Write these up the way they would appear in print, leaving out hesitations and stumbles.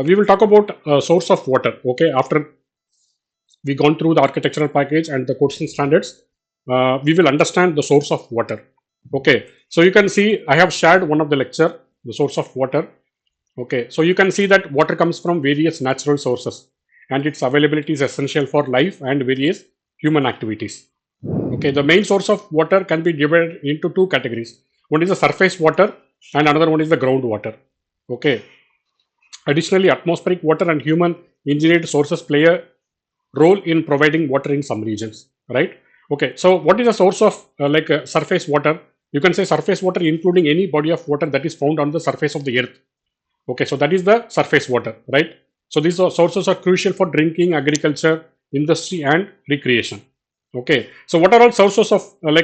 we will talk about source of water. Okay, after we gone through the architectural package and the codes and standards, we will understand the source of water. Okay, so you can see I have shared one of the lecture, the source of water. Okay, so you can see that water comes from various natural sources and its availability is essential for life and various human activities. Okay, the main source of water can be divided into two categories. One is the surface water and another one is the groundwater. Okay, additionally, atmospheric water and human engineered sources play a role in providing water in some regions, right? Okay, so what is the source of surface water? You can say surface water including any body of water that is found on the surface of the earth. Okay, so that is the surface water, right? So these sources are crucial for drinking, agriculture, industry, and recreation. Okay, so what are all sources of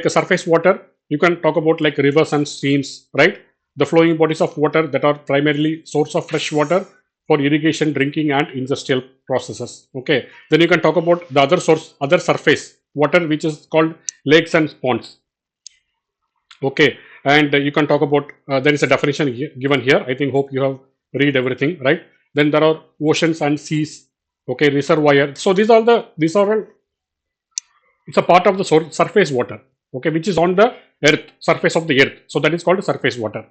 surface water? You can talk about like rivers and streams, right? The flowing bodies of water that are primarily source of fresh water for irrigation, drinking, and industrial processes. Okay, then you can talk about the other source, other surface water, which is called lakes and ponds. Okay, and you can talk about there is a definition given here. I think hope you have read everything, right? Then there are oceans and seas. Okay, reservoir. So these are all, it's a part of the surface water. Okay, which is on the earth, surface of the earth. So that is called surface water.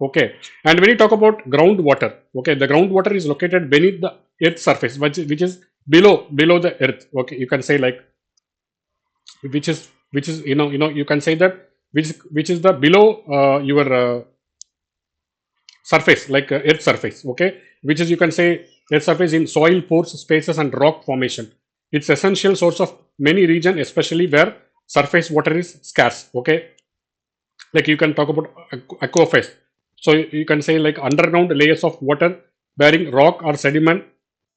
Okay, and when you talk about groundwater, okay, the groundwater is located beneath the earth surface, which is below the earth. Okay, you can say like which is you can say that which is the below your surface, like earth surface. Okay, which is, you can say, earth surface in soil pores, spaces, and rock formation. It's essential source of many region, especially where surface water is scarce. Okay, like you can talk about aquifers. So you can say like underground layers of water bearing rock or sediment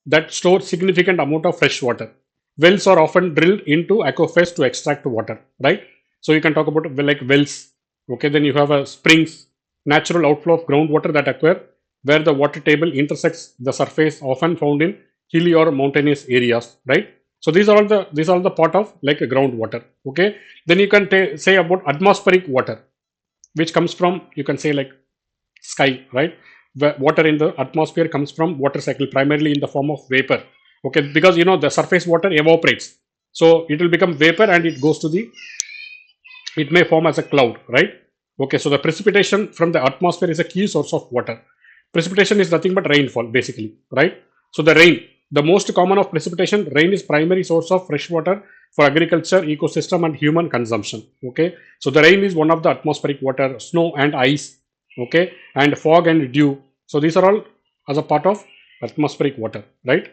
that store significant amount of fresh water. Wells are often drilled into aquifers to extract water, right? So you can talk about like wells. Okay, then you have a springs, natural outflow of groundwater that occur where the water table intersects the surface, often found in hilly or mountainous areas, right? So these are all the part of like a groundwater. Okay, then you can say about atmospheric water, which comes from, you can say, like sky, right? Water in the atmosphere comes from water cycle, primarily in the form of vapor. Okay, because the surface water evaporates, so it will become vapor and it goes to the, it may form as a cloud, right? Okay, so the precipitation from the atmosphere is a key source of water. Precipitation is nothing but rainfall, basically, right? So the rain, the most common of precipitation, rain is primary source of fresh water for agriculture, ecosystem, and human consumption. Okay, so the rain is one of the atmospheric water, snow and ice, okay, and fog and dew. So these are all as a part of atmospheric water, right?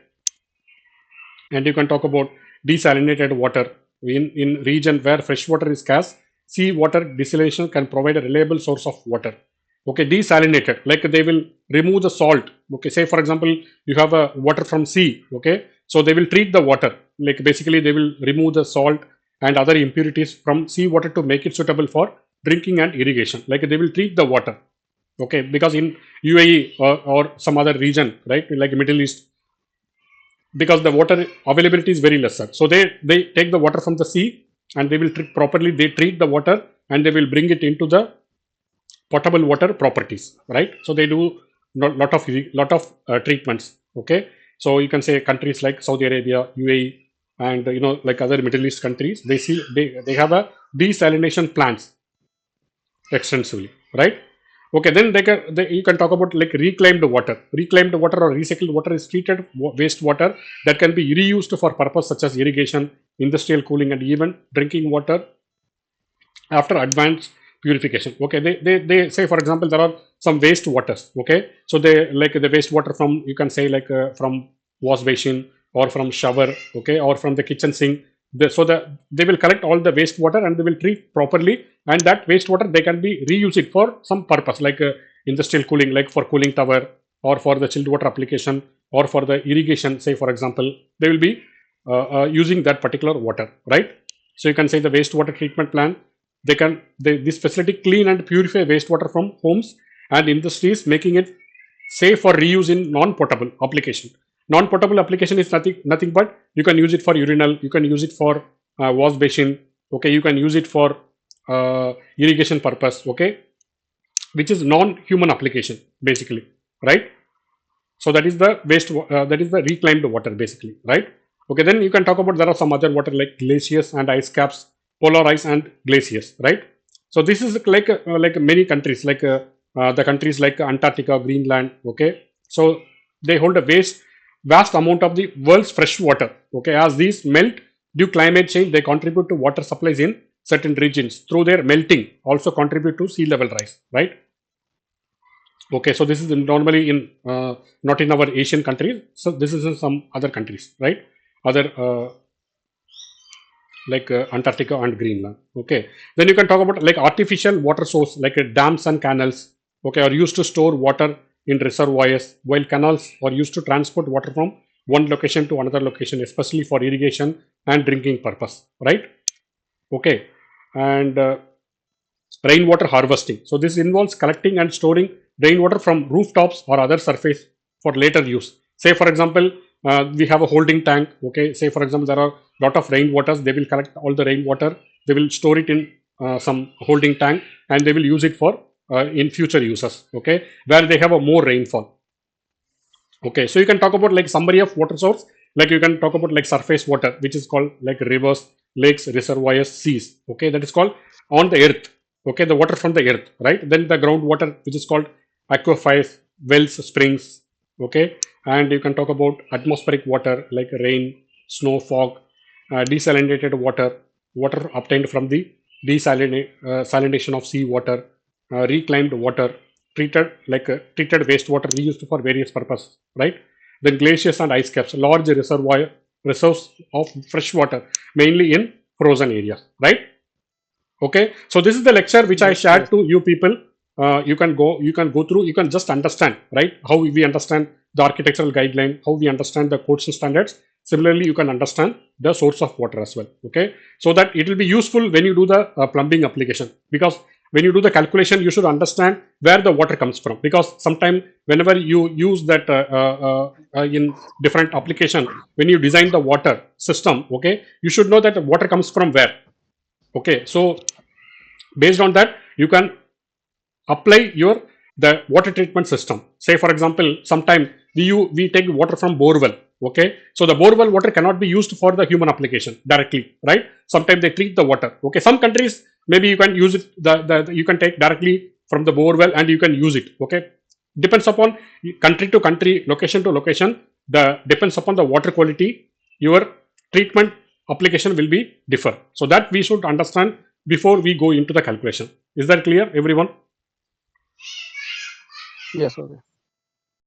And you can talk about desalinated water in region where fresh water is scarce. Sea water desalination can provide a reliable source of water. Okay, desalinated, like they will remove the salt. Okay, say for example you have a water from sea. Okay, so they will treat the water, like basically they will remove the salt and other impurities from sea water to make it suitable for drinking and irrigation. Like they will treat the water. Okay, because in UAE or some other region, right, like Middle East, because the water availability is very lesser, so they take the water from the sea and they will treat properly, they treat the water and they will bring it into the potable water properties, right? So they do lot of treatments. Okay, so you can say countries like Saudi Arabia, UAE, and like other Middle East countries, they have a desalination plants extensively, right? Okay, then you can talk about like reclaimed water. Reclaimed water or recycled water is treated wastewater that can be reused for purpose such as irrigation, industrial cooling, and even drinking water after advanced purification. Okay, they say for example there are some waste waters. Okay, so they like the wastewater from, you can say, like from wash basin or from shower. Okay, or from the kitchen sink. So they will collect all the wastewater and they will treat properly, and that wastewater they can be reused for some purpose, like industrial cooling, like for cooling tower, or for the chilled water application, or for the irrigation. Say for example they will be using that particular water, right? So you can say the wastewater treatment plant, this facility clean and purify wastewater from homes and industries, making it safe for reuse in non-potable application. Non-potable application is nothing but you can use it for urinal, you can use it for wash basin. Okay, you can use it for irrigation purpose. Okay, which is non-human application basically, right? So that is the that is the reclaimed water basically, right? Okay, then you can talk about there are some other water like glaciers and ice caps, polar ice and glaciers, right? So this is like many countries the countries like Antarctica, Greenland. Okay, so they hold a vast amount of the world's fresh water. Okay, as these melt due climate change, they contribute to water supplies in certain regions through their melting. Also contribute to sea level rise, right? Okay, so this is normally in not in our Asian countries. So this is in some other countries, right? Other like Antarctica and Greenland. Okay, then you can talk about like artificial water source like dams and canals. Okay, are used to store water in reservoirs, while canals are used to transport water from one location to another location, especially for irrigation and drinking purpose, right? Okay, and rainwater harvesting. So this involves collecting and storing rainwater from rooftops or other surface for later use. Say for example, we have a holding tank. Okay, say for example, there are a lot of rainwaters. They will collect all the rainwater. They will store it in some holding tank, and they will use it for in future uses. Okay, where they have a more rainfall. Okay, so you can talk about like summary of water source. Like you can talk about like surface water, which is called like rivers, lakes, reservoirs, seas. Okay, that is called on the earth. Okay, the water from the earth, right? Then the groundwater, which is called aquifers, wells, springs. Okay, and you can talk about atmospheric water like rain, snow, fog, desalinated water, water obtained from the desalination of sea water, reclaimed water, treated wastewater reused for various purposes, right? Then glaciers and ice caps, large reserves of fresh water, mainly in frozen areas, right? Okay, so this is the lecture which I Yes, shared yes, to you people. You can go through, you can just understand, right? How we understand the architectural guideline, how we understand the codes and standards. Similarly, you can understand the source of water as well. Okay, so that it will be useful when you do the plumbing application, because when you do the calculation, you should understand where the water comes from. Because sometimes whenever you use that in different application, when you design the water system, okay, you should know that the water comes from where. Okay, so based on that, you can apply your the water treatment system. Say for example, sometime we take water from borewell. Okay, so the borewell water cannot be used for the human application directly, right? Sometimes they treat the water. Okay, some countries maybe you can use it, you can take directly from the borewell and you can use it. Okay, depends upon country to country, location to location, the depends upon the water quality, your treatment application will be differ. So that we should understand before we go into the calculation. Is that clear, everyone? yes. Okay.